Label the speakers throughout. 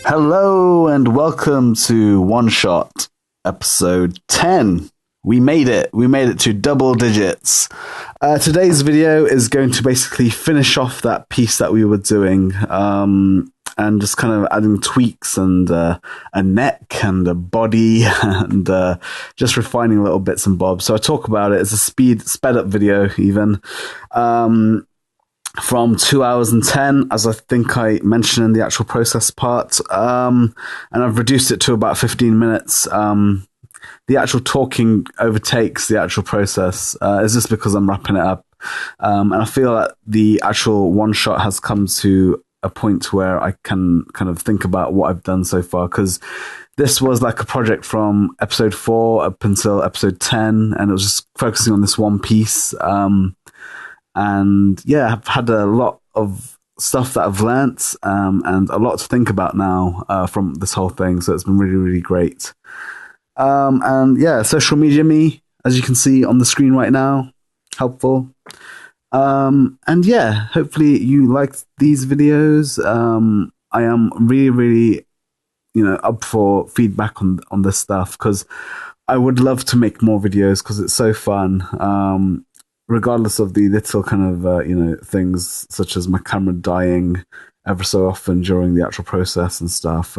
Speaker 1: Hello and welcome to One Shot, episode 10. We made it. We made it to double digits. Today's video is going to basically finish off that piece that we were doing, and just kind of adding tweaks and a neck and a body and just refining little bits and bobs. So I talk about it. It's a sped up video even. From 2 hours and 10, as I think I mentioned in the actual process part. And I've reduced it to about 15 minutes. The actual talking overtakes the actual process. It's just because I'm wrapping it up. And I feel that the actual one shot has come to a point where I can kind of think about what I've done so far. Because this was like a project from episode 4 up until episode 10. And it was just focusing on this one piece. And yeah, I've had a lot of stuff that I've learnt and a lot to think about now from this whole thing. So it's been really, really great. And yeah, social media me, as you can see on the screen right now, helpful. And yeah, hopefully you liked these videos. I am really, really, up for feedback on this stuff because I would love to make more videos because it's so fun. Regardless of the little kind of, things such as my camera dying ever so often during the actual process and stuff.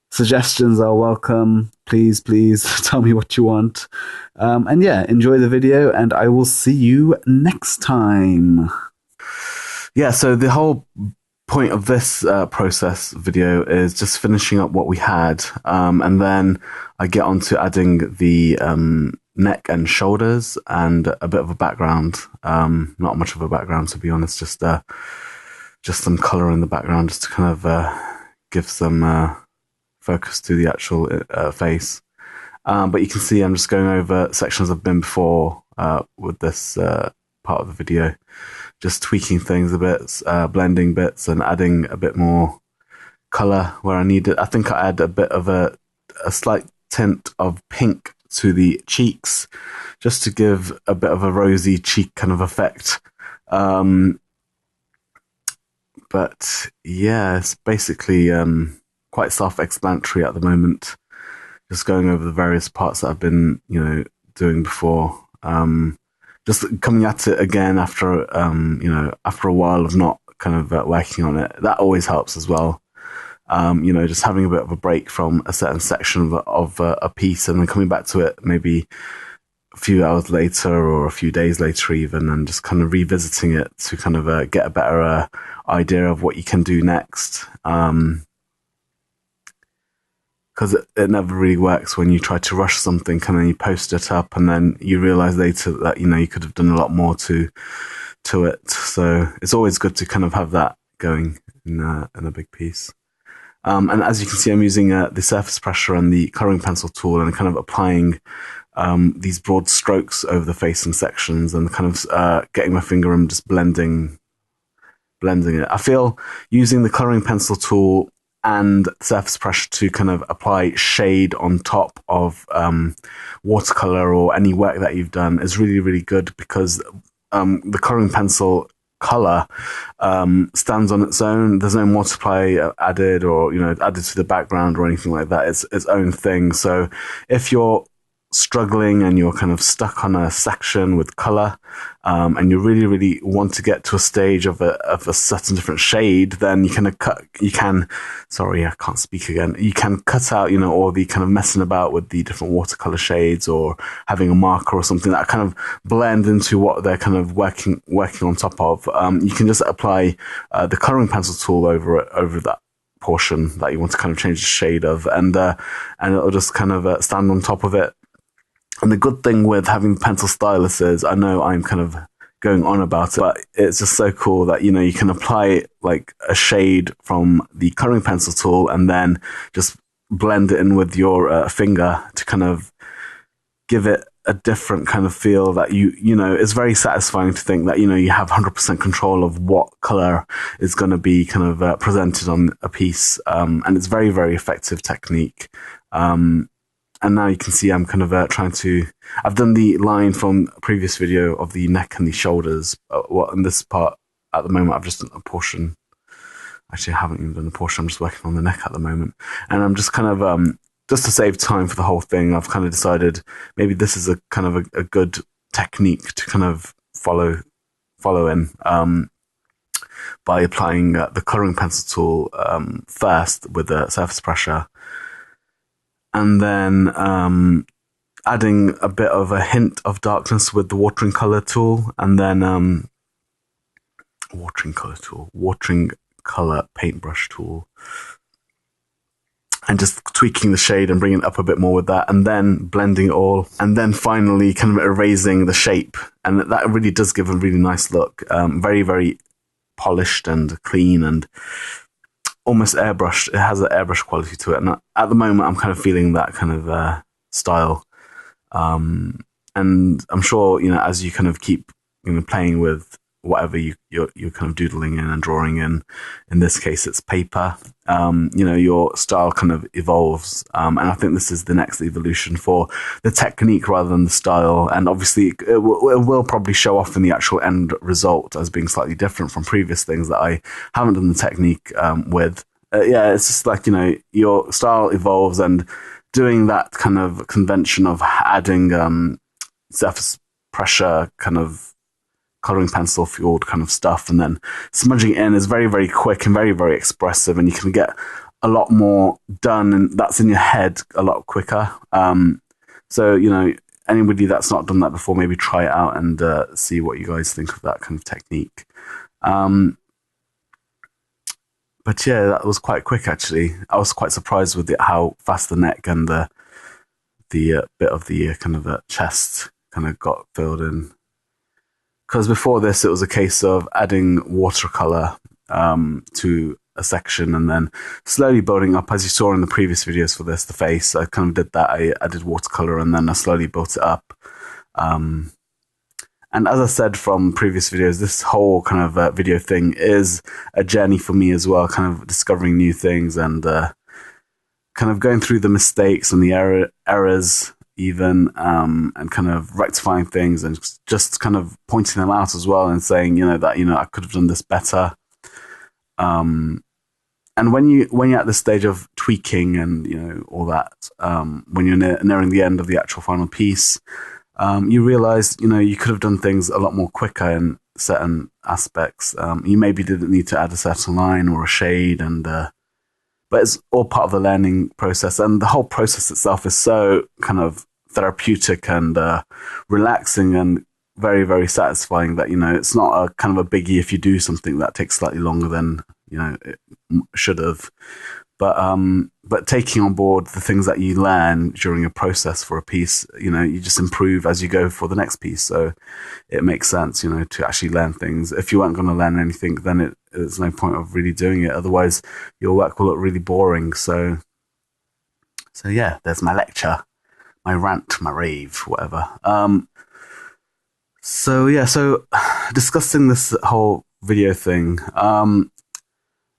Speaker 1: Suggestions are welcome. Please tell me what you want. And yeah, enjoy the video and I will see you next time. Yeah, so the whole point of this process video is just finishing up what we had. And then I get on to adding the neck and shoulders and a bit of a background. Not much of a background, to be honest, just some color in the background just to kind of give some focus to the actual face. But you can see I'm just going over sections I've been before with this part of the video, just tweaking things a bit, blending bits and adding a bit more color where I need it. I think I add a bit of a slight tint of pink to the cheeks just to give a bit of a rosy cheek kind of effect. But yeah, it's basically quite self-explanatory at the moment, just going over the various parts that I've been doing before, just coming at it again after after a while of not kind of working on it. That always helps as well. Just having a bit of a break from a certain section of a piece and then coming back to it maybe a few hours later or a few days later even, and just kind of revisiting it to kind of get a better idea of what you can do next. Because it never really works when you try to rush something and then you post it up and then you realize later that, you could have done a lot more to it. So it's always good to kind of have that going in a big piece. And as you can see, I'm using the surface pressure and the coloring pencil tool and kind of applying these broad strokes over the facing sections and kind of getting my finger and just blending it. I feel using the coloring pencil tool and surface pressure to kind of apply shade on top of watercolor or any work that you've done is really, really good because the coloring pencil color stands on its own. There's no multiply added or added to the background or anything like that. It's its own thing. So if you're struggling and you're kind of stuck on a section with color and you really, really want to get to a stage of a certain different shade, then you can sorry, I can't speak again. You can cut out, all the kind of messing about with the different watercolor shades or having a marker or something that kind of blend into what they're kind of working on top of. You can just apply the coloring pencil tool over that portion that you want to kind of change the shade of, and it'll just kind of stand on top of it. And the good thing with having pencil stylus is, I know I'm kind of going on about it, but it's just so cool that, you can apply like a shade from the coloring pencil tool and then just blend it in with your finger to kind of give it a different kind of feel that it's very satisfying to think that, you have 100% control of what color is going to be kind of presented on a piece. And it's very, very effective technique. And now you can see I'm kind of I've done the line from a previous video of the neck and the shoulders. In this part at the moment, I've just done a portion Actually, I haven't even done the portrait. I'm just working on the neck at the moment. And I'm just kind of, just to save time for the whole thing, I've kind of decided maybe this is a kind of a good technique to kind of follow in, by applying the coloring pencil tool first with the surface pressure, and then adding a bit of a hint of darkness with the watering color tool, and then watering color paintbrush tool, and just tweaking the shade and bringing it up a bit more with that, and then blending it all, and then finally kind of erasing the shape. And that really does give a really nice look. Very, very polished and clean and almost airbrushed. It has an airbrush quality to it. And at the moment, I'm kind of feeling that kind of style. And I'm sure, as you kind of keep, playing with whatever you're kind of doodling in and drawing in this case, it's paper, your style kind of evolves. And I think this is the next evolution for the technique rather than the style. And obviously it will probably show off in the actual end result as being slightly different from previous things that I haven't done the technique with. It's just like, your style evolves, and doing that kind of convention of adding surface pressure kind of coloring pencil fueled kind of stuff and then smudging it in is very, very quick and very, very expressive, and you can get a lot more done, and that's in your head a lot quicker. So anybody that's not done that before, maybe try it out and see what you guys think of that kind of technique. But yeah, that was quite quick actually. I was quite surprised with how fast the neck and the bit of the kind of chest kind of got filled in. Because before this, it was a case of adding watercolor to a section and then slowly building up, as you saw in the previous videos for this, the face. I kind of did that. I added watercolor and then I slowly built it up. And as I said from previous videos, this whole kind of video thing is a journey for me as well, kind of discovering new things and kind of going through the mistakes and the errors even, and kind of rectifying things and just kind of pointing them out as well and saying, that, I could have done this better. And when you're at the stage of tweaking and, all that, when you're nearing the end of the actual final piece, you realize, you could have done things a lot more quicker in certain aspects. You maybe didn't need to add a certain line or a shade, but it's all part of the learning process. And the whole process itself is so kind of therapeutic and relaxing and very, very satisfying that, it's not a kind of a biggie if you do something that takes slightly longer than, it should have. But taking on board the things that you learn during a process for a piece, you just improve as you go for the next piece. So it makes sense, to actually learn things. If you weren't going to learn anything, then there's no point of really doing it. Otherwise, your work will look really boring. So yeah, there's my lecture, my rant, my rave, whatever. So discussing this whole video thing,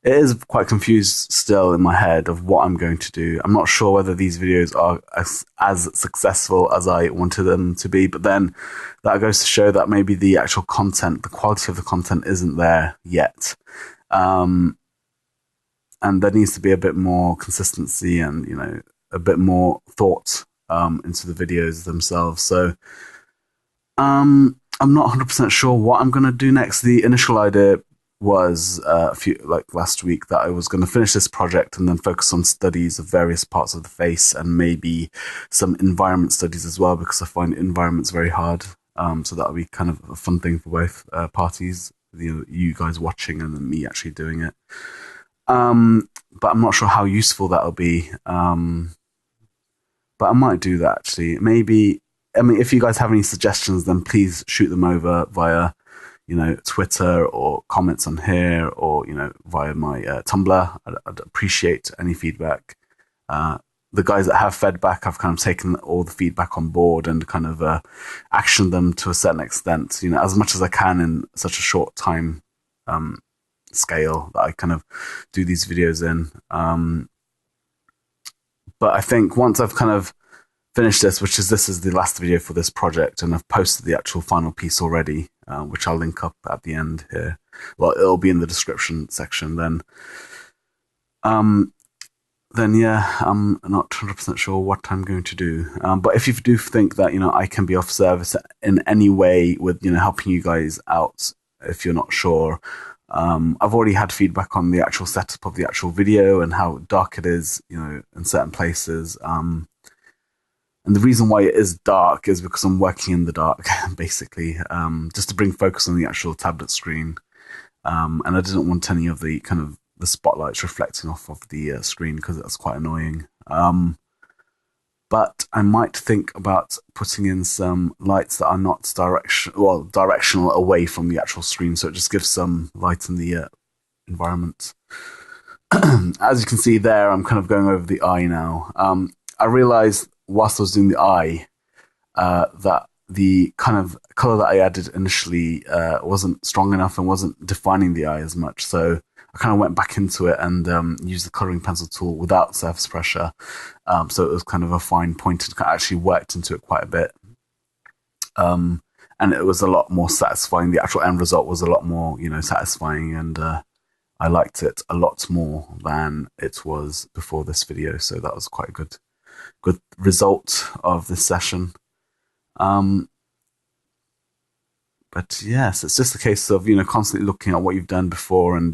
Speaker 1: it is quite confused still in my head of what I'm going to do. I'm not sure whether these videos are as successful as I wanted them to be, but then that goes to show that maybe the actual content, the quality of the content isn't there yet. And there needs to be a bit more consistency and, a bit more thought into the videos themselves. So I'm not 100% sure what I'm going to do next. The initial idea was last week that I was going to finish this project and then focus on studies of various parts of the face and maybe some environment studies as well, because I find environments very hard. So that would be kind of a fun thing for both parties, you guys watching and then me actually doing it. But I'm not sure how useful that'll be. But I might do that actually. Maybe, if you guys have any suggestions, then please shoot them over via Twitter or comments on here or, via my Tumblr. I'd appreciate any feedback. The guys that have fed back, I've kind of taken all the feedback on board and kind of actioned them to a certain extent, as much as I can in such a short time scale that I kind of do these videos in. But I think once I've kind of finished this is the last video for this project and I've posted the actual final piece already, which I'll link up at the end here. Well, it'll be in the description section then yeah, I'm not 100% sure what I'm going to do. But if you do think that, I can be of service in any way with, helping you guys out, if you're not sure, I've already had feedback on the actual setup of the actual video and how dark it is, in certain places. And the reason why it is dark is because I'm working in the dark, basically, just to bring focus on the actual tablet screen. And I didn't want any of the kind of the spotlights reflecting off of the screen because that's quite annoying. But I might think about putting in some lights that are not directional away from the actual screen, so it just gives some light in the environment. As you can see there, I'm kind of going over the eye now. I realized whilst I was doing the eye that the kind of color that I added initially wasn't strong enough and wasn't defining the eye as much. So I kind of went back into it and used the coloring pencil tool without surface pressure. So it was kind of a fine point and actually worked into it quite a bit. And it was a lot more satisfying. The actual end result was a lot more, satisfying, and I liked it a lot more than it was before this video. So that was quite a good result of this session. But yes, it's just a case of, constantly looking at what you've done before and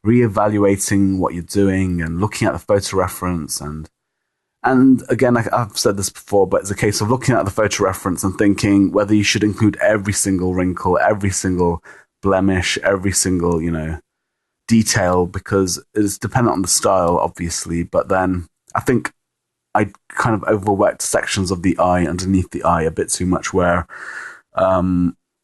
Speaker 1: reevaluating what you're doing and looking at the photo reference. And again, I've said this before, but it's a case of looking at the photo reference and thinking whether you should include every single wrinkle, every single blemish, every single, detail, because it's dependent on the style, obviously. But then I think I kind of overworked sections of the eye underneath the eye a bit too much, where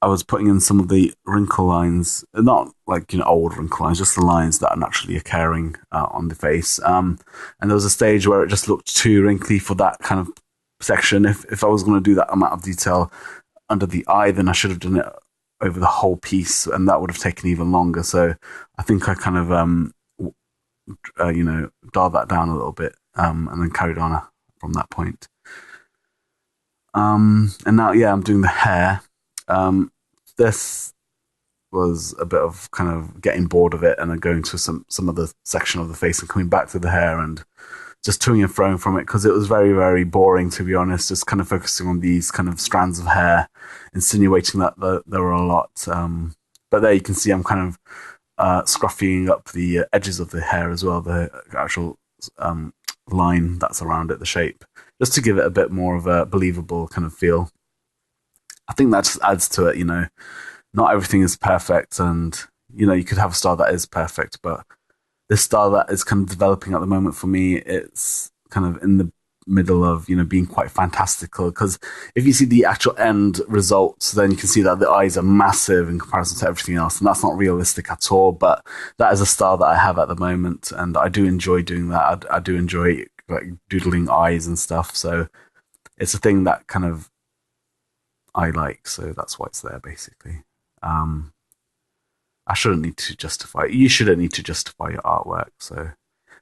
Speaker 1: I was putting in some of the wrinkle lines, not like, old wrinkle lines, just the lines that are naturally occurring on the face. And there was a stage where it just looked too wrinkly for that kind of section. If I was going to do that amount of detail under the eye, then I should have done it over the whole piece, and that would have taken even longer. So I think I kind of, dialed that down a little bit, and then carried on from that point. And now, yeah, I'm doing the hair. This was a bit of kind of getting bored of it and then going to some other section of the face and coming back to the hair and just toing and froing from it, because it was very, very boring, to be honest, just kind of focusing on these kind of strands of hair, insinuating that there were a lot. But there you can see I'm kind of scruffing up the edges of the hair as well, the actual line that's around it, the shape, just to give it a bit more of a believable kind of feel. I think that just adds to it, not everything is perfect, and, you could have a style that is perfect, but this style that is kind of developing at the moment for me, it's kind of in the middle of, being quite fantastical, because if you see the actual end results, then you can see that the eyes are massive in comparison to everything else, and that's not realistic at all, but that is a style that I have at the moment, and I do enjoy doing that. I do enjoy like doodling eyes and stuff, so it's a thing that kind of I like, so that's why it's there, basically. I shouldn't need to justify it. You shouldn't need to justify your artwork,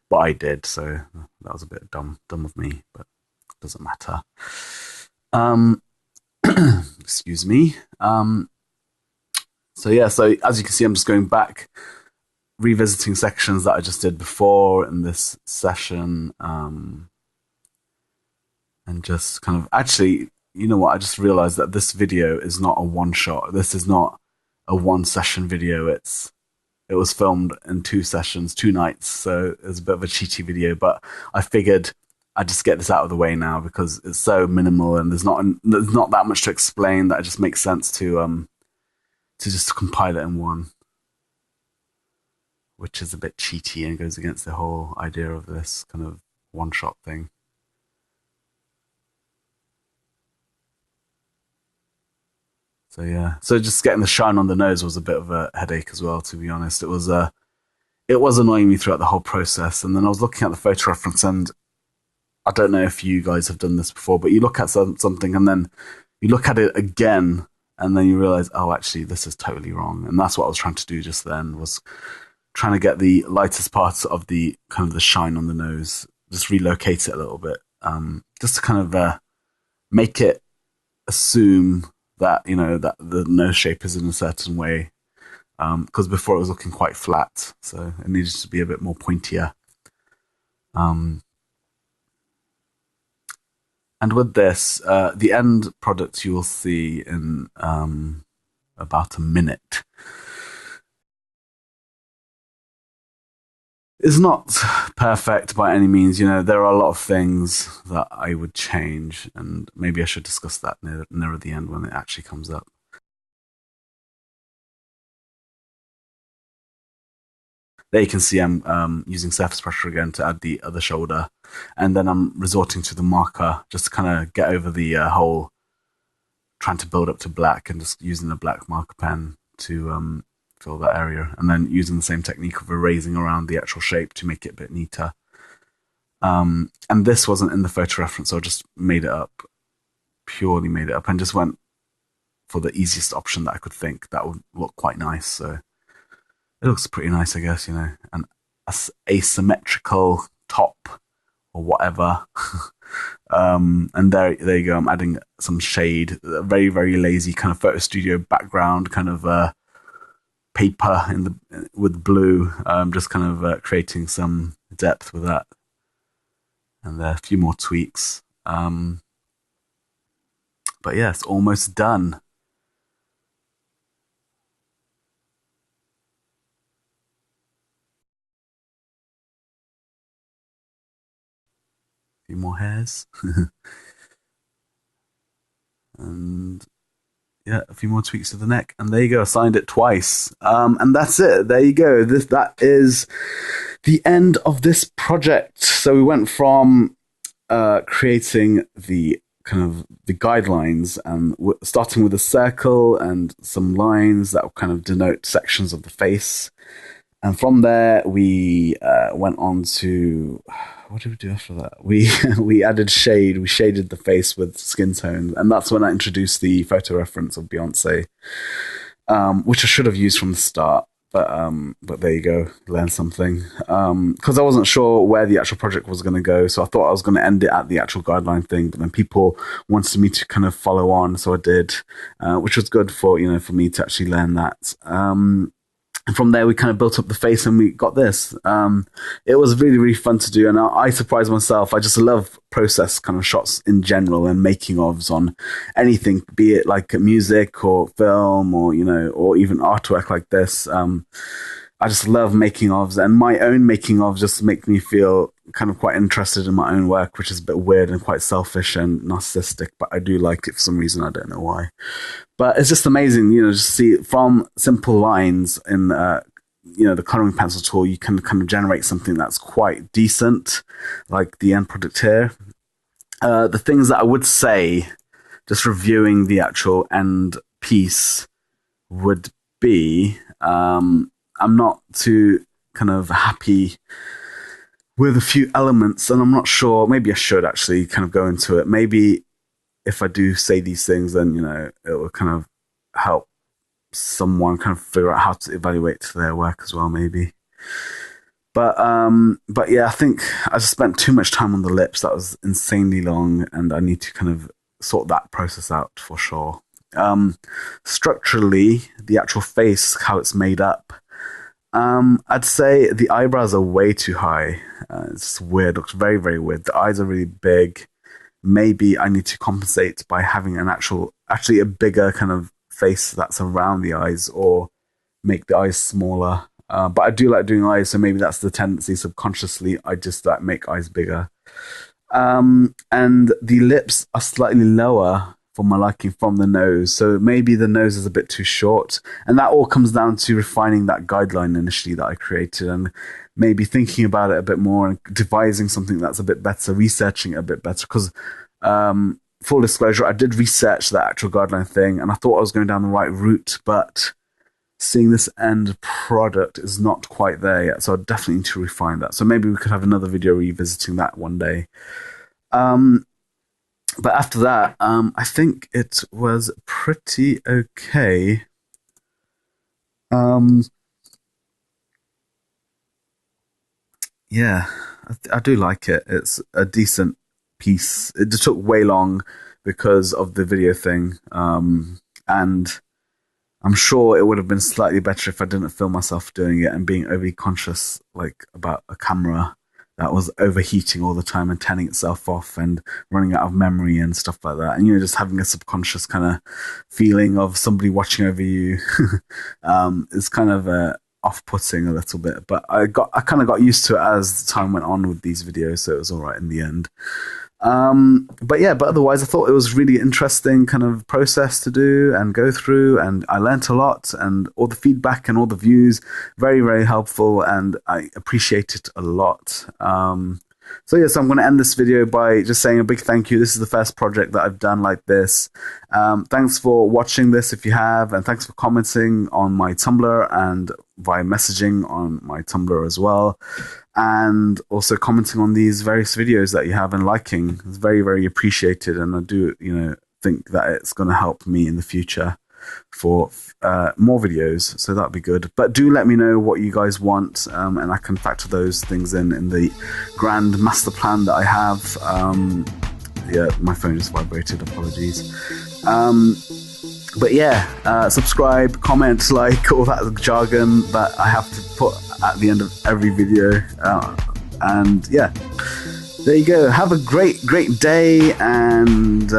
Speaker 1: but I did, so that was a bit dumb of me, but it doesn't matter. Excuse me. So yeah, so as you can see, I'm just going back, revisiting sections that I just did before in this session, and just kind of actually, you know what? I just realized that this video is not a one shot. This is not a one session video. It was filmed in 2 sessions, 2 nights. So it was a bit of a cheaty video, but I figured I'd just get this out of the way now because it's so minimal and there's not that much to explain that it just makes sense to just compile it in one, which is a bit cheaty and goes against the whole idea of this kind of one shot thing. So yeah, so just getting the shine on the nose was a bit of a headache as well, to be honest. It was annoying me throughout the whole process. And then I was looking at the photo reference, and I don't know if you guys have done this before, but you look at something and then you look at it again, and then you realize, oh, actually, this is totally wrong. And that's what I was trying to do just then, was trying to get the lightest parts of the kind of the shine on the nose, just relocate it a little bit, just to kind of make it assume that, that the nose shape is in a certain way. Because before it was looking quite flat, so it needed to be a bit more pointier. Um, and with this, the end product you will see in about a minute is not perfect by any means. There are a lot of things that I would change, and maybe I should discuss that near the end when it actually comes up. There you can see I'm using surface pressure again to add the other shoulder, and then I'm resorting to the marker just to kind of get over the whole trying to build up to black, and just using a black marker pen to fill that area, and then using the same technique of erasing around the actual shape to make it a bit neater. And this wasn't in the photo reference, so I just made it up, purely made it up, and just went for the easiest option that I could think that would look quite nice. So it looks pretty nice, I guess, an asymmetrical top or whatever. And there you go. I'm adding some shade, a very, very lazy kind of photo studio background, kind of paper with blue. Just kind of creating some depth with that, and there are a few more tweaks. But yeah, it's almost done. A few more hairs. And yeah, a few more tweaks to the neck, and there you go. I signed it twice, and that's it. There you go. That is the end of this project. So we went from creating the kind of the guidelines, and starting with a circle and some lines that will kind of denote sections of the face. And from there, we went on to what did we do after that? We added shade. We shaded the face with skin tone, and that's when I introduced the photo reference of Beyoncé, which I should have used from the start. But there you go, learn something. Because I wasn't sure where the actual project was going to go, so I thought I was going to end it at the actual guideline thing. But then people wanted me to kind of follow on, so I did, which was good for for me to actually learn that. And from there, we kind of built up the face, and we got this. It was really, really fun to do, and I surprised myself. I just love process kind of shots in general, and making ofs on anything, be it like music or film, or or even artwork like this. I just love making ofs, and my own making ofs just make me feel kind of quite interested in my own work, which is a bit weird and quite selfish and narcissistic, but I do like it for some reason. I don't know why. But it's just amazing, just see from simple lines in, the coloring pencil tool, you can kind of generate something that's quite decent, like the end product here. The things that I would say, just reviewing the actual end piece, would be, I'm not too kind of happy with a few elements, and I'm not sure, maybe I should actually kind of go into it. Maybe if I do say these things, then it will kind of help someone kind of figure out how to evaluate their work as well, maybe. But yeah, I think I just spent too much time on the lips. That was insanely long, and I need to kind of sort that process out for sure. Structurally, the actual face, how it's made up, I'd say the eyebrows are way too high. It's weird. It looks very, very weird. The eyes are really big. Maybe I need to compensate by having actually a bigger kind of face that's around the eyes, or make the eyes smaller. But I do like doing eyes, so maybe that's the tendency. Subconsciously, I just make eyes bigger. And the lips are slightly lower for my liking from the nose, so maybe the nose is a bit too short, and that all comes down to refining that guideline initially that I created, and maybe thinking about it a bit more and devising something that's a bit better, researching it a bit better. Because full disclosure, I did research that actual guideline thing, and I thought I was going down the right route, but seeing this end product is not quite there yet, so I definitely need to refine that. So maybe we could have another video revisiting that one day. But after that, I think it was pretty okay. Yeah, I do like it. It's a decent piece. It just took way long because of the video thing. And I'm sure it would have been slightly better if I didn't film myself doing it and being overly conscious, like about a camera that was overheating all the time and turning itself off and running out of memory and stuff like that. And, just having a subconscious kind of feeling of somebody watching over you is kind of off-putting a little bit. But I kind of got used to it as time went on with these videos, so it was all right in the end. But otherwise I thought it was really interesting kind of process to do and go through, and I learnt a lot, and all the feedback and all the views, very, very helpful, and I appreciate it a lot. So I'm going to end this video by just saying a big thank you. This is the first project that I've done like this. Thanks for watching this if you have, and thanks for commenting on my Tumblr and via messaging on my Tumblr as well. And also commenting on these various videos that you have and liking. It's very, very appreciated. And I do, think that it's going to help me in the future for more videos. So that'd be good. But do let me know what you guys want, and I can factor those things in the grand master plan that I have. My phone just vibrated. Apologies. Subscribe, comment, like, all that jargon that I have to put at the end of every video. There you go. Have a great, great day, and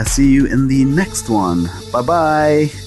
Speaker 1: see you in the next one. Bye-bye.